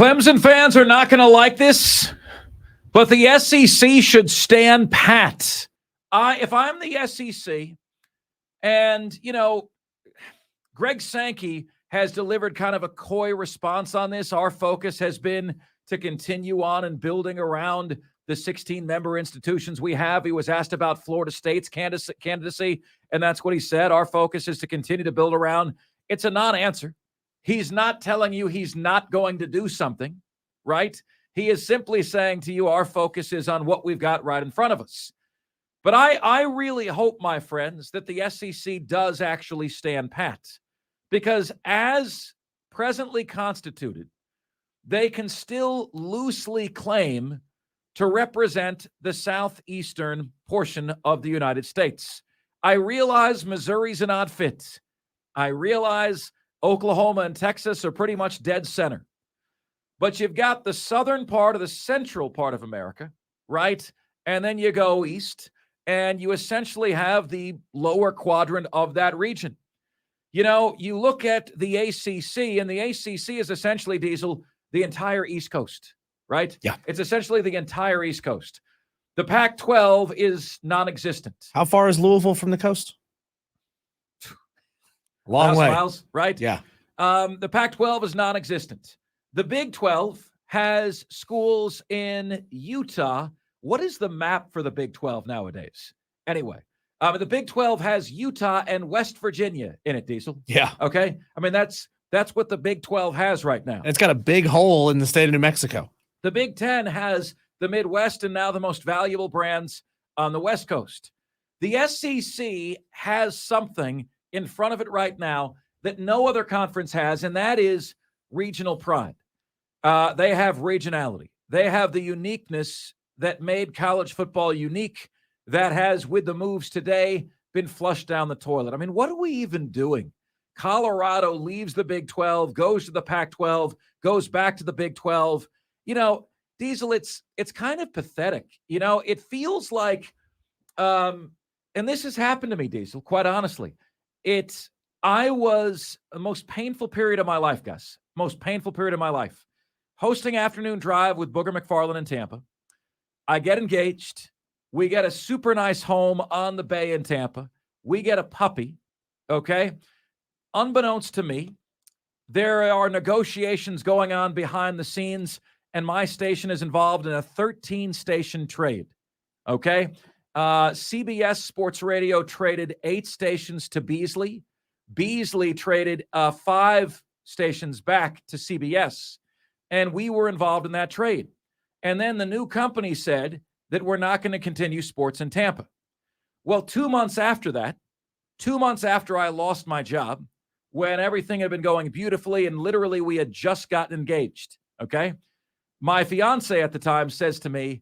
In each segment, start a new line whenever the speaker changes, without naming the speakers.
Clemson fans are not going to like this, but the SEC should stand pat. If I'm the SEC and, Greg Sankey has delivered kind of a coy response on this. Our focus has been to continue on and building around the 16-member institutions we have. He was asked about Florida State's candidacy, and that's what he said. Our focus is to continue to build around. It's a non-answer. He's not telling you he's not going to do something, right? He is simply saying to you, our focus is on what we've got right in front of us. But I really hope, my friends, that the SEC does actually stand pat, because as presently constituted, they can still loosely claim to represent the southeastern portion of the United States. I realize Missouri's an odd fit. I realize Oklahoma and Texas are pretty much dead center. But you've got the southern part of the central part of America, right? And then you go east, and you essentially have the lower quadrant of that region. You look at the ACC, and the ACC is essentially, Diesel, the entire East Coast, right?
Yeah.
It's essentially the entire East Coast. The Pac-12 is non-existent.
How far is Louisville from the coast? Long way.
Miles, right?
Yeah.
The Pac-12 is non-existent. The Big 12 has schools in Utah. What is the map for the Big 12 nowadays? Anyway, the Big 12 has Utah and West Virginia in it, Diesel.
Yeah.
Okay? I mean, that's what the Big 12 has right now.
And it's got a big hole in the state of New Mexico.
The Big 10 has the Midwest and now the most valuable brands on the West Coast. The SEC has something in front of it right now that no other conference has, and that is regional pride. They have regionality. They have the uniqueness that made college football unique, that has, with the moves today, been flushed down the toilet. I mean, what are we even doing? Colorado leaves the Big 12, goes to the Pac-12, goes back to the Big 12. Diesel, it's kind of pathetic. It feels like, and this has happened to me, Diesel, quite honestly. I was the most painful period of my life, Gus. Most painful period of my life. Hosting Afternoon Drive with Booger McFarland in Tampa. I get engaged. We get a super nice home on the bay in Tampa. We get a puppy, okay? Unbeknownst to me, there are negotiations going on behind the scenes, and my station is involved in a 13-station trade, okay? CBS Sports Radio traded 8 stations to Beasley. Beasley traded 5 stations back to CBS, and we were involved in that trade. And then the new company said that we're not going to continue sports in Tampa. Well, 2 months after that, 2 months after I lost my job, when everything had been going beautifully and literally we had just gotten engaged, okay? My fiance at the time says to me,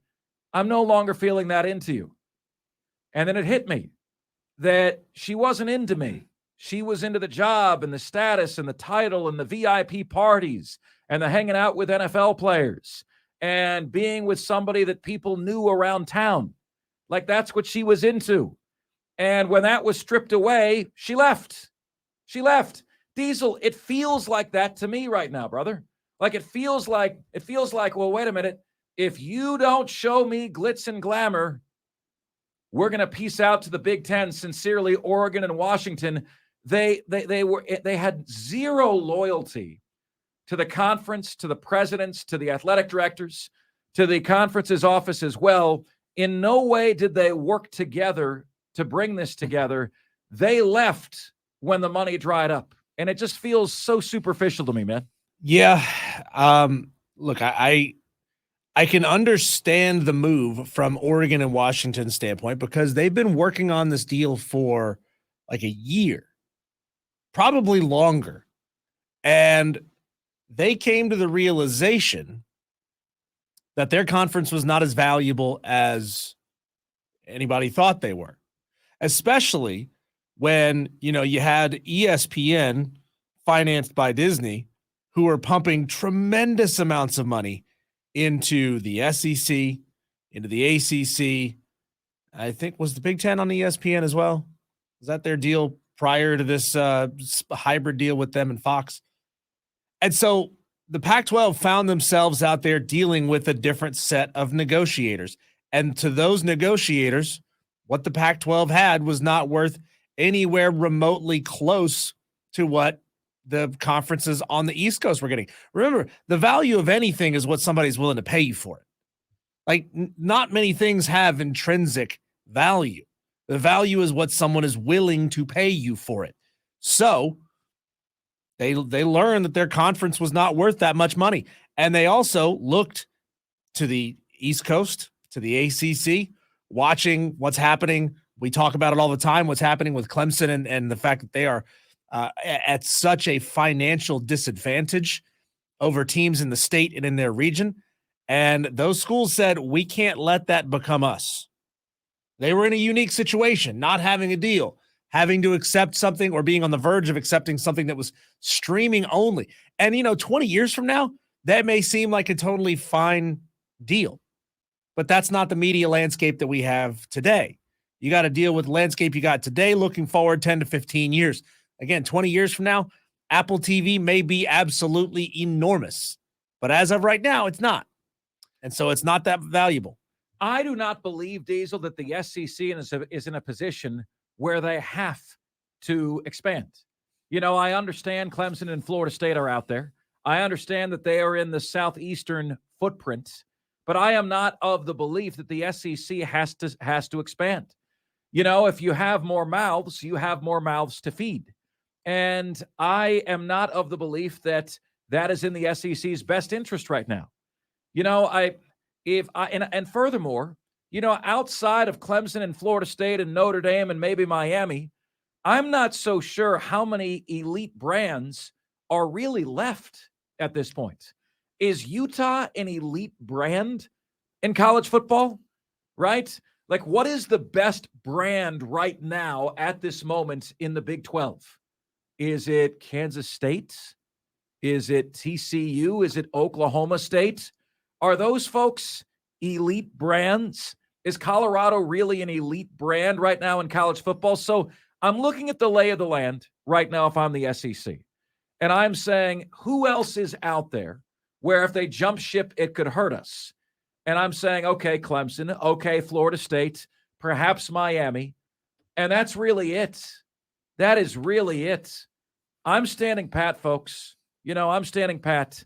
I'm no longer feeling that into you. And then it hit me that she wasn't into me. She was into the job and the status and the title and the VIP parties and the hanging out with NFL players and being with somebody that people knew around town. Like, that's what she was into. And when that was stripped away, she left. She left. Diesel, it feels like that to me right now, brother. Like, it feels like, well, wait a minute. If you don't show me glitz and glamour, we're going to peace out to the Big Ten. Sincerely, Oregon and Washington. They had zero loyalty to the conference, to the presidents, to the athletic directors, to the conference's office as well. In no way did they work together to bring this together. They left when the money dried up. And it just feels so superficial to me, man.
Yeah. Look, I can understand the move from Oregon and Washington standpoint because they've been working on this deal for like a year, probably longer. And they came to the realization that their conference was not as valuable as anybody thought they were, especially when, you had ESPN financed by Disney, who are pumping tremendous amounts of money into the SEC, into the ACC. I think, was the Big Ten on ESPN as well? Was that their deal prior to this hybrid deal with them and Fox? And so the Pac-12 found themselves out there dealing with a different set of negotiators. And to those negotiators, what the Pac-12 had was not worth anywhere remotely close to what the conferences on the East Coast were getting. Remember, the value of anything is what somebody's willing to pay you for it. Like, not many things have intrinsic value. The value is what someone is willing to pay you for it. So they learned that their conference was not worth that much money. And they also looked to the East Coast, to the ACC, watching what's happening. We talk about it all the time, what's happening with Clemson and the fact that they are at such a financial disadvantage over teams in the state and in their region. And those schools said, we can't let that become us. They were in a unique situation, not having a deal, having to accept something or being on the verge of accepting something that was streaming only. And, 20 years from now, that may seem like a totally fine deal, but that's not the media landscape that we have today. You got to deal with the landscape you got today, looking forward 10 to 15 years. Again, 20 years from now, Apple TV may be absolutely enormous, but as of right now, it's not. And so it's not that valuable.
I do not believe, Diesel, that the SEC is in a position where they have to expand. I understand Clemson and Florida State are out there. I understand that they are in the southeastern footprint, but I am not of the belief that the SEC has to expand. If you have more mouths, you have more mouths to feed. And I am not of the belief that that is in the SEC's best interest right now. And furthermore, outside of Clemson and Florida State and Notre Dame and maybe Miami, I'm not so sure how many elite brands are really left at this point. Is Utah an elite brand in college football? Right? Like, what is the best brand right now at this moment in the Big 12? Is it Kansas State? Is it TCU? Is it Oklahoma State? Are those folks elite brands? Is Colorado really an elite brand right now in college football? So I'm looking at the lay of the land right now if I'm the SEC. And I'm saying, who else is out there where if they jump ship, it could hurt us? And I'm saying, okay, Clemson, okay, Florida State, perhaps Miami. And that's really it. That is really it. I'm standing pat, folks. I'm standing pat.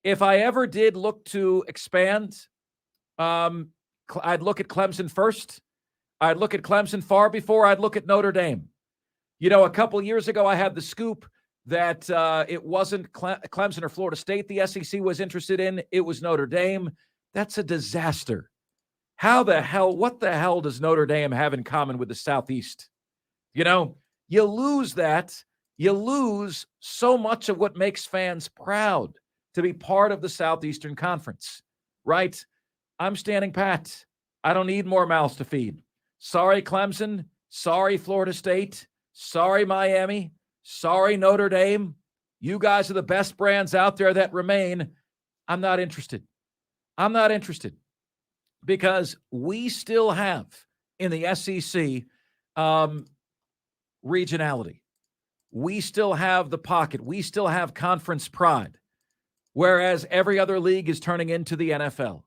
If I ever did look to expand, I'd look at Clemson first. I'd look at Clemson far before I'd look at Notre Dame. A couple of years ago, I had the scoop that it wasn't Clemson or Florida State the SEC was interested in. It was Notre Dame. That's a disaster. What the hell does Notre Dame have in common with the Southeast? You lose that. You lose so much of what makes fans proud to be part of the Southeastern Conference, right? I'm standing pat. I don't need more mouths to feed. Sorry, Clemson. Sorry, Florida State. Sorry, Miami. Sorry, Notre Dame. You guys are the best brands out there that remain. I'm not interested. I'm not interested because we still have in the SEC regionality. We still have the pocket. We still have conference pride, whereas every other league is turning into the NFL.